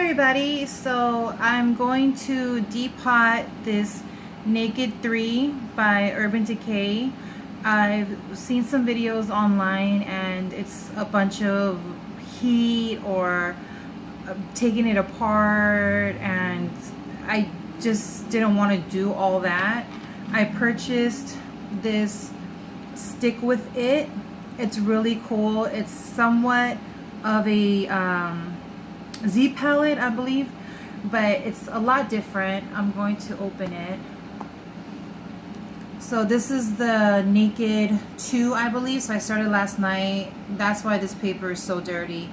everybody, so I'm going to depot this Naked 3 by Urban Decay. I've seen some videos online and it's a bunch of heat or taking it apart, and I just didn't want to do all that. I purchased this stick with it. It's really cool. It's somewhat of a Z palette, I believe, but it's a lot different. I'm going to open it. So this is the Naked 2, I believe. So I started last night. That's why this paper is so dirty.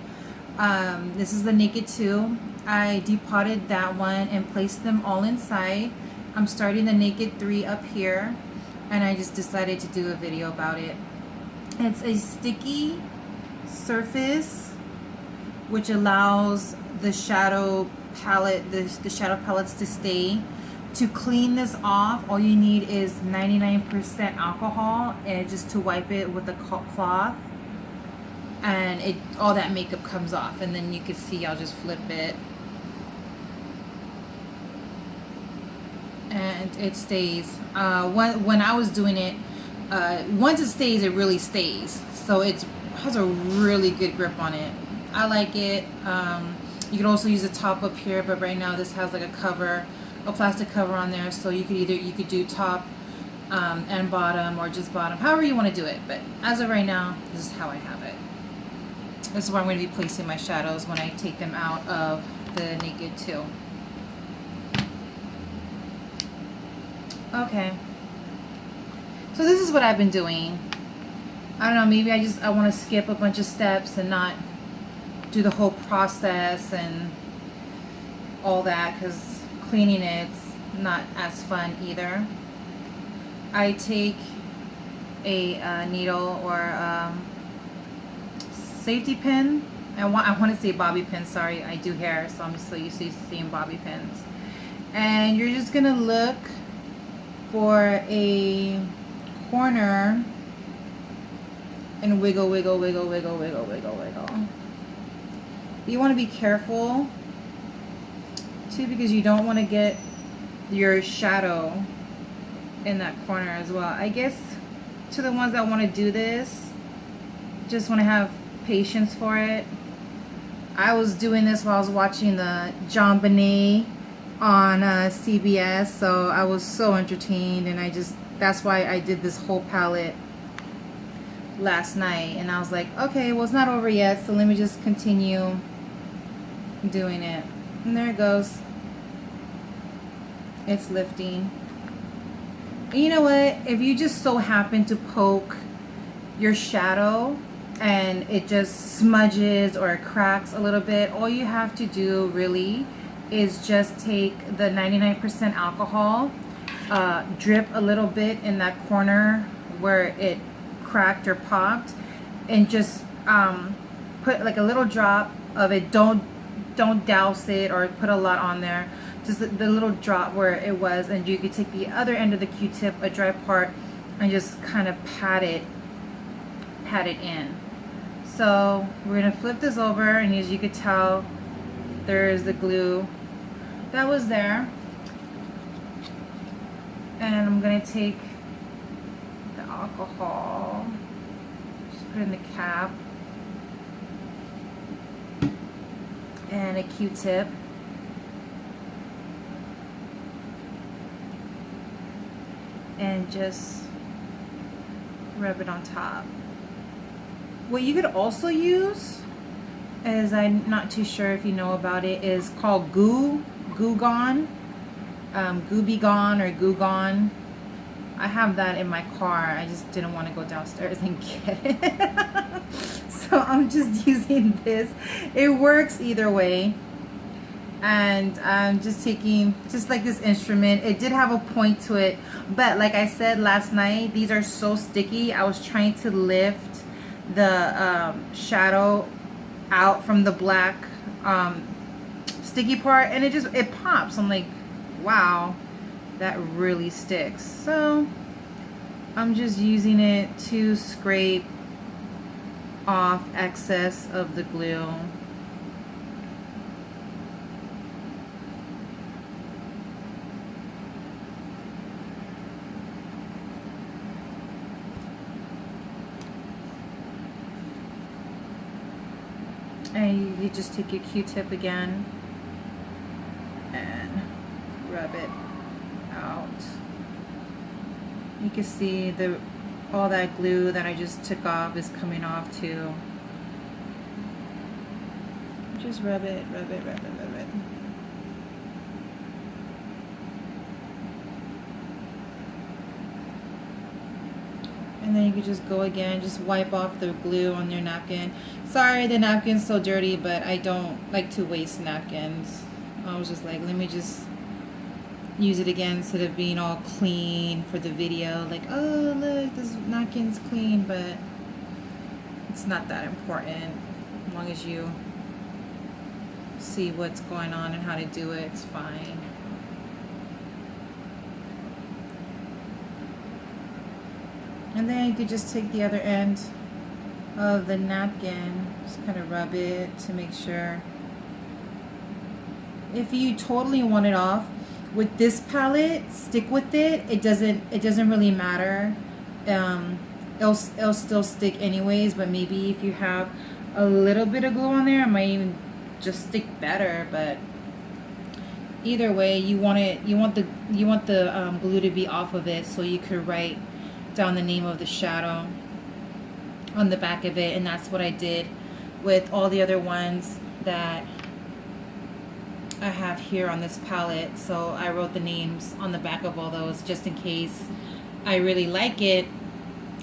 This is the Naked 2. I depotted that one and placed them all inside. I'm starting the Naked 3 up here, and I just decided to do a video about it. It's a sticky surface which allows the shadow palette, the shadow palettes to stay. To clean this off, all you need is 99% alcohol, and just to wipe it with a cloth, and all that makeup comes off. And then you can see, I'll just flip it, and it stays. When I was doing it, once it stays, it really stays. So it has a really good grip on it. I like it. You could also use the top up here, but right now this has like a cover, a plastic cover on there, so you could do top and bottom, or just bottom, however you want to do it. But as of right now, this is how I have it. This is where I'm going to be placing my shadows when I take them out of the Naked 2. Okay, so this is what I've been doing. I don't know, maybe I want to skip a bunch of steps and not do the whole process and all that, because cleaning it's not as fun either. I take a needle or safety pin. I want to say bobby pin. Sorry, I do hair, so I'm so used to seeing bobby pins. And you're just gonna look for a corner and wiggle, wiggle, wiggle, wiggle, wiggle, wiggle, wiggle. You want to be careful too, because you don't want to get your shadow in that corner as well. I guess to the ones that want to do this, just want to have patience for it. I was doing this while I was watching the John Bonet on CBS, so I was so entertained, and that's why I did this whole palette last night. And I was like, okay, well, it's not over yet, so let me just continue doing it. And there it goes. It's lifting. And you know what? If you just so happen to poke your shadow and it just smudges or it cracks a little bit, all you have to do really is just take the 99% alcohol, drip a little bit in that corner where it cracked or popped, and just put like a little drop of it. Don't douse it or put a lot on there. Just the little drop where it was, and you could take the other end of the Q-tip, a dry part, and just kind of pat it in. So we're gonna flip this over, and as you could tell, there's the glue that was there. And I'm gonna take the alcohol, just put it in the cap, and a Q-tip, and just rub it on top. What you could also use, as I'm not too sure if you know about it, is called Goo Gone, Gooby Gone or Goo Gone. I have that in my car. I just didn't want to go downstairs and get it. So I'm just using this. It works either way. And I'm just taking, just like this instrument. It did have a point to it, but like I said last night, these are so sticky. I was trying to lift the shadow out from the black sticky part, and it pops. I'm like, wow, that really sticks. So I'm just using it to scrape off excess of the glue. And you just take your Q-tip again and rub it out. You can see all that glue that I just took off is coming off too. Just rub it, rub it, rub it, rub it. And then you can just go again, just wipe off the glue on your napkin. Sorry the napkin's so dirty, but I don't like to waste napkins. I was just like, let me just use it again instead of being all clean for the video. Like, oh look, this napkin's clean, but it's not that important. As long as you see what's going on and how to do it, it's fine. And then you could just take the other end of the napkin, just kind of rub it to make sure. If you totally want it off, with this palette, stick with it. It doesn't really matter. It'll still stick anyways, but maybe if you have a little bit of glue on there, it might even just stick better. But either way, you want the glue to be off of it, so you could write down the name of the shadow on the back of it. And that's what I did with all the other ones that I have here on this palette. So I wrote the names on the back of all those just in case I really like it,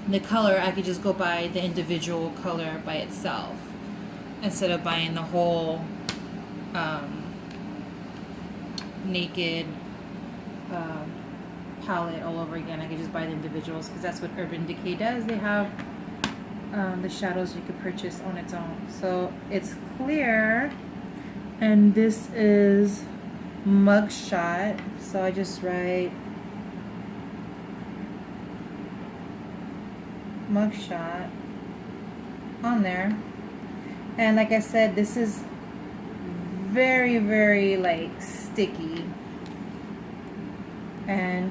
the color, I could just go buy the individual color by itself instead of buying the whole naked palette all over again. I could just buy the individuals because that's what Urban Decay does. They have the shadows you could purchase on its own. So it's clear, and this is Mugshot. So I just write Mugshot on there. And like I said, this is very, very like sticky. And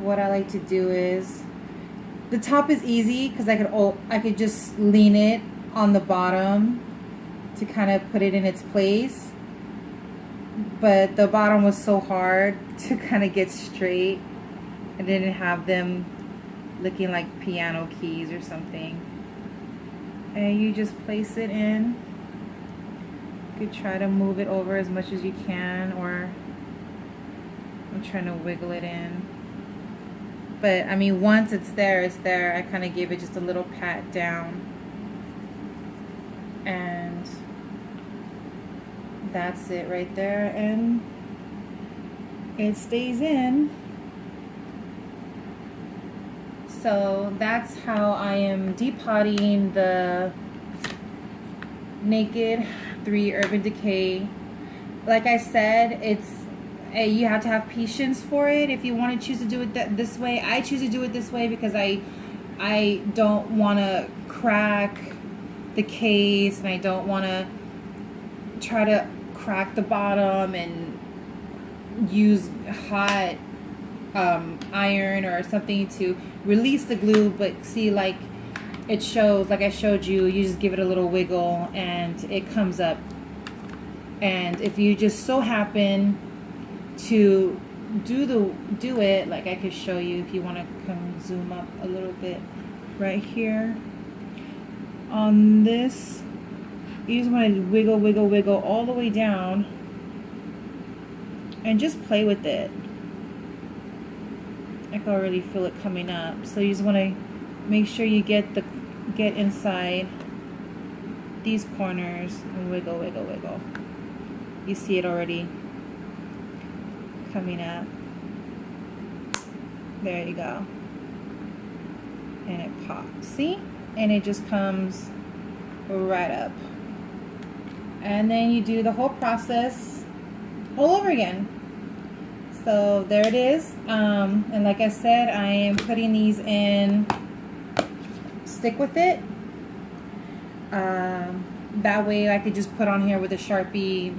what I like to do is, the top is easy because I could just lean it on the bottom to kind of put it in its place. But the bottom was so hard to kind of get straight. I didn't have them looking like piano keys or something. And you just place it in. You could try to move it over as much as you can, or I'm trying to wiggle it in. But I mean, once it's there, it's there. I kind of gave it just a little pat down. And that's it right there. And it stays in. So that's how I am depotting the Naked 3 Urban Decay. Like I said, you have to have patience for it. If you want to choose to do it this way, I choose to do it this way because I don't want to crack the case, and I don't want to try to crack the bottom and use hot iron or something to release the glue. But see, like it shows, like I showed you, you just give it a little wiggle and it comes up. And if you just so happen to do it, like I could show you if you want to come zoom up a little bit right here on this, you just want to wiggle, wiggle, wiggle all the way down and just play with it. I can already feel it coming up. So you just want to make sure you get inside these corners and wiggle, wiggle, wiggle. You see it already coming up. There you go. And it pops. See? And it just comes right up. And then you do the whole process all over again. So there it is. And like I said, I am putting these in Stick With It. That way I could just put on here with a Sharpie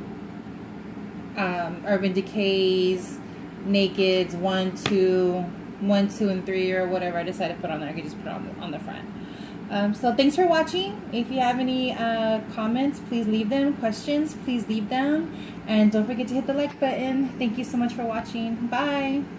Urban Decays, Nakeds, 1, 2, and 3, or whatever I decide to put on there. I could just put it on the front. So thanks for watching. If you have any comments, please leave them. Questions, please leave them. And don't forget to hit the like button. Thank you so much for watching. Bye.